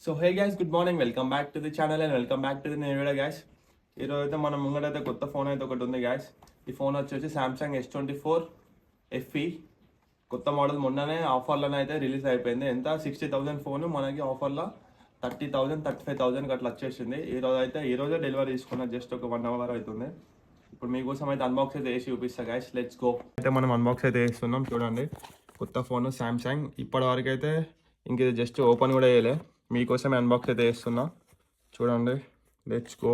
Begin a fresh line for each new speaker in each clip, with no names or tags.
So hey guys, good morning. Welcome back to the channel and welcome back to the నేను video guys. ఈరోజు అయితే మన ముంగడైతే కొత్త phone అయితే ఒకటి ఉంది గైస్. ఈ ఫోన్ వచ్చేసి సామ్సంగ్ S24 FE కొత్త మోడల్. మొన్ననే ఆఫర్లోనే అయితే రిలీజ్ అయిపోయింది. ఎంత 60,000 ఫోన్ మనకి ఆఫర్లో 30,000 35,000 అట్లా వచ్చేసింది. ఈరోజే డెలివరీ తీసుకున్న, జస్ట్ ఒక 1 అవర్ అవుతుంది. ఇప్పుడు మీకోసం అయితే అన్బాక్స్ అయితే వేసి చూపిస్తా గైస్. Let's go. అయితే మనం అన్బాక్స్ అయితే వేస్తున్నాం. చూడండి, కొత్త ఫోన్ సామ్సంగ్. ఇప్పటివరకు అయితే ఇంక ఇది జస్ట్ ఓపెన్ కూడా చేయలే. మీకోసమే అన్బాక్స్ అయితే వేస్తున్నా. చూడండి, లెట్స్ గో.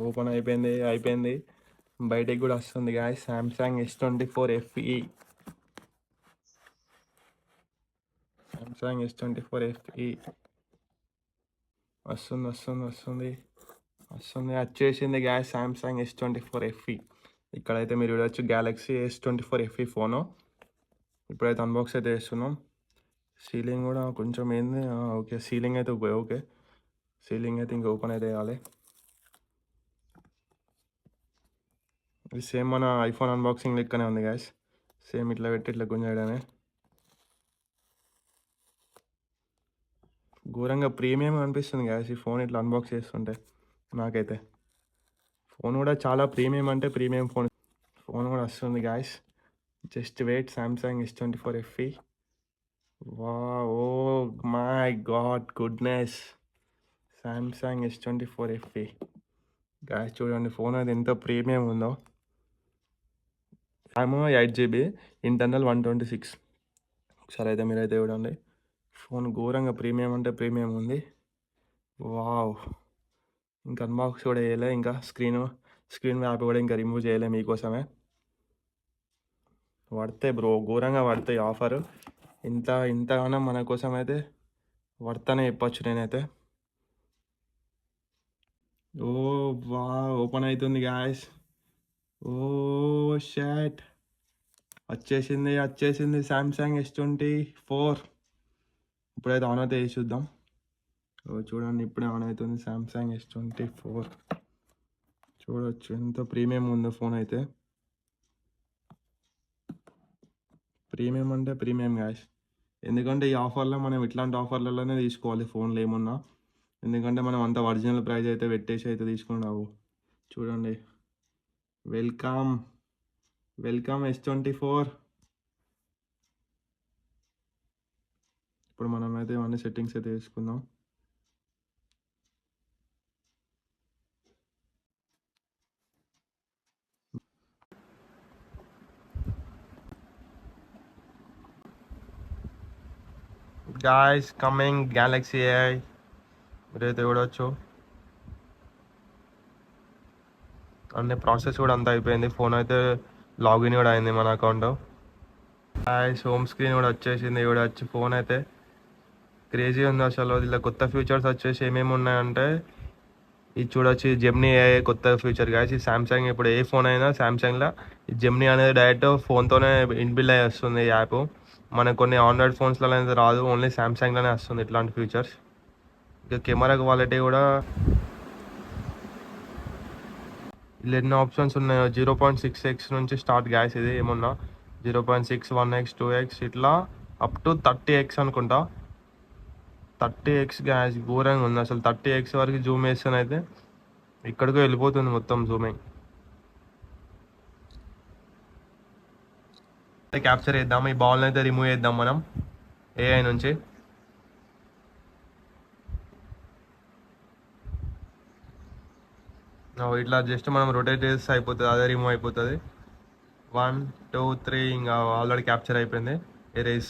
ఓపెన్ అయిపోయింది. బయటికి కూడా వస్తుంది guys. Samsung S24 FE. Samsung S24 FE వస్తుంది. వచ్చేసింది గ్యాస్. Samsung S24 FE. ఇక్కడైతే మీరు చూడవచ్చు గ్యాలక్సీ S24 FE ఫోను. ఇప్పుడైతే అన్బాక్స్ అయితే వేస్తున్నాం. సీలింగ్ కూడా కొంచెం ఏంది, ఓకే. సీలింగ్ అయితే ఓకే. సీలింగ్ అయితే ఇంకా ఓపెన్ అయితే వేయాలి. ఇది సేమ్ మన ఐఫోన్ అన్బాక్సింగ్ లెక్కనే ఉంది గ్యాస్. సేమ్ ఇట్లా పెట్టి ఇట్లా గుంజడమే. ఘోరంగా ప్రీమియం అనిపిస్తుంది గ్యాస్ ఈ ఫోన్ ఇట్లా అన్బాక్స్ చేస్తుంటే. నాకైతే ఫోన్ కూడా చాలా ప్రీమియం, అంటే ప్రీమియం ఫోన్ కూడా వస్తుంది guys. Just wait. Samsung S24 FE. Wow, oh my god, goodness. Samsung S24 FE guys. చూడండి ఫోన్ అది ఎంత ప్రీమియం ఉందో. RAM 8GB, internal 126. ఒకసారి అయితే మీరైతే చూడండి. ఫోన్ ఘోరంగా ప్రీమియం, అంటే ప్రీమియం ఉంది. వావ్. ఇంకా అన్బాక్స్ కూడా చేయలే. ఇంకా స్క్రీన్ యాప్ కూడా ఇంకా రిమూవ్ చేయలే. మీకోసమే పడతాయి బ్రో, ఘోరంగా పడతాయి ఆఫర్. ఇంతగానో మన కోసం అయితే వర్తనే చెప్పచ్చు నేనైతే. ఓ వా, ఓపెన్ అవుతుంది గ్యాస్. ఓ షాట్, వచ్చేసింది సామ్సంగ్ S24. ఇప్పుడైతే ఆన్ అయితే వేసి చూద్దాం. ఓ చూడండి, ఇప్పుడే ఆన్ అవుతుంది సామ్సంగ్ S24. చూడవచ్చు ఎంత ప్రీమియం ఉందో ఫోన్ అయితే. ప్రీమియం అంటే ప్రీమియం గ్యాస్. ఎందుకంటే ఈ ఆఫర్లో మనం ఇట్లాంటి ఆఫర్లలోనే తీసుకోవాలి ఫోన్లు ఏమున్నా. ఎందుకంటే మనం అంత ఒరిజినల్ ప్రైస్ అయితే పెట్టేసి అయితే తీసుకున్నావు. చూడండి, వెల్కమ్ S24. ఇప్పుడు మనం అయితే ఇవన్నీ సెట్టింగ్స్ అయితే వేసుకుందాం. Guys, coming Galaxy AI. మీరైతే చూడవచ్చు అన్ని ప్రాసెస్ కూడా అంతా అయిపోయింది. ఫోన్ అయితే లాగిన్ కూడా అయింది మన అకౌంట్. గాయస్, హోమ్ స్క్రీన్ కూడా వచ్చేసింది. చూడవచ్చు ఫోన్ అయితే క్రేజీ ఉంది అసలు. ఇలా కొత్త ఫీచర్స్ వచ్చేసి ఏమేమి ఉన్నాయంటే ఇది చూడొచ్చు. జెమినీ AI కొత్త ఫీచర్ గాయస్. ఈ సామ్సంగ్ ఇప్పుడు ఏ ఫోన్ అయినా సామ్సంగ్లో ఈ జెమినీ అనేది డైరెక్ట్ ఫోన్తోనే ఇన్బిల్డ్ అయ్యి వస్తుంది ఈ యాప్. మనకు కొన్ని ఆండ్రాయిడ్ ఫోన్స్లో అనేది రాదు, ఓన్లీ సామ్సంగ్లోనే వస్తుంది ఇట్లాంటి ఫీచర్స్. ఇక కెమెరా క్వాలిటీ కూడా ఇలా ఎన్ని ఆప్షన్స్ ఉన్నాయో. 0.6x నుంచి స్టార్ట్ గ్యాస్. ఇది ఏమన్నా 0.6, 1x, 2x ఇట్లా అప్ టు 30x అనుకుంటా. 30x గ్యాస్ ఘోరంగా ఉంది అసలు. 30x వరకు జూమ్ వేస్తేనైతే ఇక్కడికో వెళ్ళిపోతుంది మొత్తం జూమింగ్. క్యాప్చర్ చేద్దాం. ఈ బాల్ని అయితే రిమూవ్ చేద్దాం మనం AI నుంచి. ఇట్లా జస్ట్ మనం రొటేట్ చేస్తే అయిపోతుంది, అదే రిమూవ్ అయిపోతుంది. 1 2 3 ఇంకా ఆల్రెడీ క్యాప్చర్ అయిపోయింది. Erase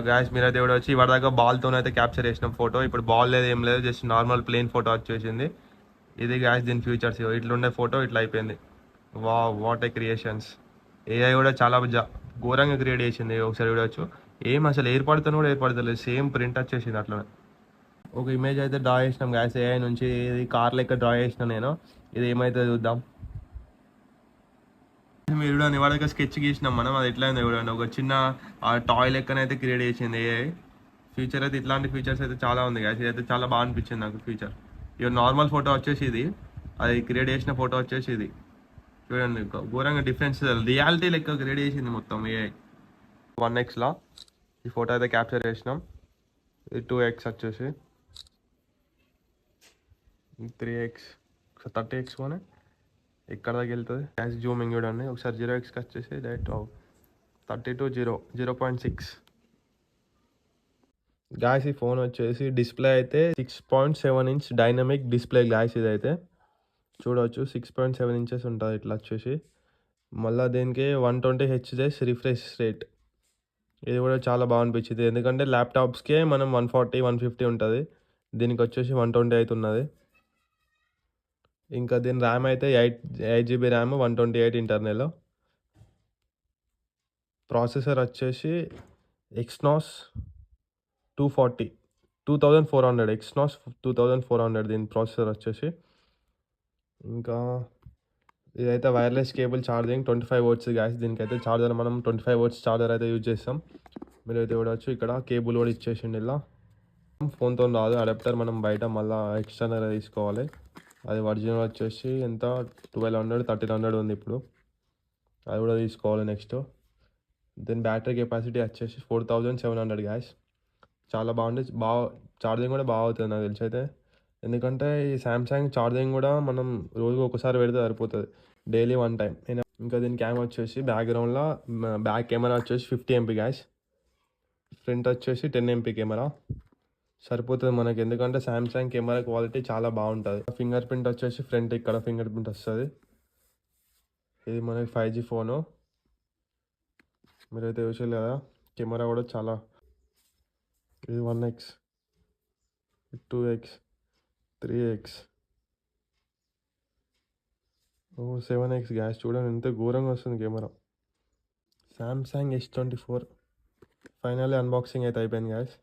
gas. మీరైతే కూడా వచ్చి ఇవాళ బాల్తోనైతే క్యాప్చర్ చేసినాం ఫోటో. ఇప్పుడు బాల్ లేదు, ఏం లేదు, జస్ట్ నార్మల్ ప్లెయిన్ ఫోటో వచ్చేసింది. ఇది గ్యాస్ దీని ఫ్యూచర్స్. ఇట్లుండే ఫోటో ఇట్లా అయిపోయింది. What a creations. AI కూడా చాలా ఘోరంగా క్రియేట్ చేసింది. ఒకసారి చూడవచ్చు. ఏం అసలు ఏర్పడుతున్నా కూడా ఏర్పడతలేదు, సేమ్ ప్రింట్ వచ్చేసింది అట్లనే. ఒక ఇమేజ్ అయితే డ్రా చేసినాం గ్యాస్ AI నుంచి. ఇది కార్ లెక్క డ్రా చేసిన నేను. ఇది ఏమైతే చూద్దాం. మీరు చూడండి, ఇవాళ స్కెచ్ గీసినాం మనం. అది ఎట్లా అయింది చూడండి. ఒక చిన్న టాయ్ లెక్కనైతే క్రియేట్ చేసింది AI. ఫీచర్ అయితే ఇట్లాంటి ఫీచర్స్ అయితే చాలా ఉంది గ్యాస్. ఇది అయితే చాలా బాగా అనిపించింది నాకు ఫీచర్. ఇక నార్మల్ ఫోటో వచ్చేసి ఇది. అది క్రియేట్ చేసిన ఫోటో వచ్చేసి ఇది చూడండి, ఘోరంగా డిఫరెన్స్ రియాలిటీ లెక్క క్రియేట్ చేసింది మొత్తం ఏఐ. 1xలా ఈ ఫోటో అయితే క్యాప్చర్ చేసినాం. ఇది 2x వచ్చేసి 3x 30x పోనే ఇక్కడ దాకా వెళ్తుంది. గ్యాస్ జూమింగ్ చూడండి ఒకసారి. 0xకి వచ్చేసి డైరెక్ట్ 32 0.6. గ్యాస్ ఈ ఫోన్ వచ్చేసి డిస్ప్లే అయితే 6.7 ఇంచ్ డైనమిక్ డిస్ప్లే గ్యాస్. ఇదైతే చూడవచ్చు 6.7 ఇంచెస్ ఉంటుంది ఇట్లా వచ్చేసి. మళ్ళీ దీనికి 120 హెచ్డెస్ రిఫ్రెష్ రేట్. ఇది కూడా చాలా బాగా అనిపించింది, ఎందుకంటే ల్యాప్టాప్స్కే మనం 140 150 ఉంటుంది, దీనికి వచ్చేసి 120 అవుతున్నది. ఇంకా దీని ర్యామ్ అయితే 8 GB ర్యామ్, 128 ఇంటర్నల్. ప్రాసెసర్ వచ్చేసి ఎక్స్నాస్ 2400 ఎక్స్నాస్ 2400 దీని ప్రాసెసర్ వచ్చేసి. ఇంకా ఇదైతే wireless cable charging 25 watts guys. దీనికైతే ఛార్జర్ మనం 25 వాట్స్ ఛార్జర్ అయితే యూజ్ చేస్తాం. మీరు అయితే చూడవచ్చు ఇక్కడ కేబుల్ కూడా ఇచ్చేసిండి. ఇలా ఫోన్తో రాదు అడాప్టర్, మనం బయట మళ్ళీ ఎక్స్టర్నల్ తీసుకోవాలి. అది ఒరిజినల్ వచ్చేసి ఎంత 1200 1300 ఉంది ఇప్పుడు, అది కూడా తీసుకోవాలి నెక్స్ట్. దీని బ్యాటరీ కెపాసిటీ వచ్చేసి 4700 గ్యాస్. చాలా బాగుంది, ఛార్జింగ్ కూడా బాగా అవుతుంది నాకు తెలిసి అయితే. ఎందుకంటే ఈ శాంసంగ్ ఛార్జింగ్ కూడా మనం రోజుకు ఒకసారి పెడితే సరిపోతుంది, డైలీ 1 టైం. ఇంకా దీని కెమెరా వచ్చేసి బ్యాక్గ్రౌండ్లో బ్యాక్ కెమెరా వచ్చేసి 50 MP గ్యాస్. ఫ్రంట్ వచ్చేసి 10 MP కెమెరా సరిపోతుంది మనకి, ఎందుకంటే శాంసంగ్ కెమెరా క్వాలిటీ చాలా బాగుంటుంది. ఫింగర్ ప్రింట్ వచ్చేసి ఫ్రంట్ ఇక్కడ ఫింగర్ ప్రింట్ వస్తుంది. ఇది మనకి 5G ఫోను, మీరైతే చూసారు కదా. కెమెరా కూడా చాలా, ఇది 1x 2x 3x 7x gas. చూడండి ఎంత ఘోరంగా వస్తుంది camera. Samsung S24 finally unboxing అయితే అయిపోయింది గ్యాస్.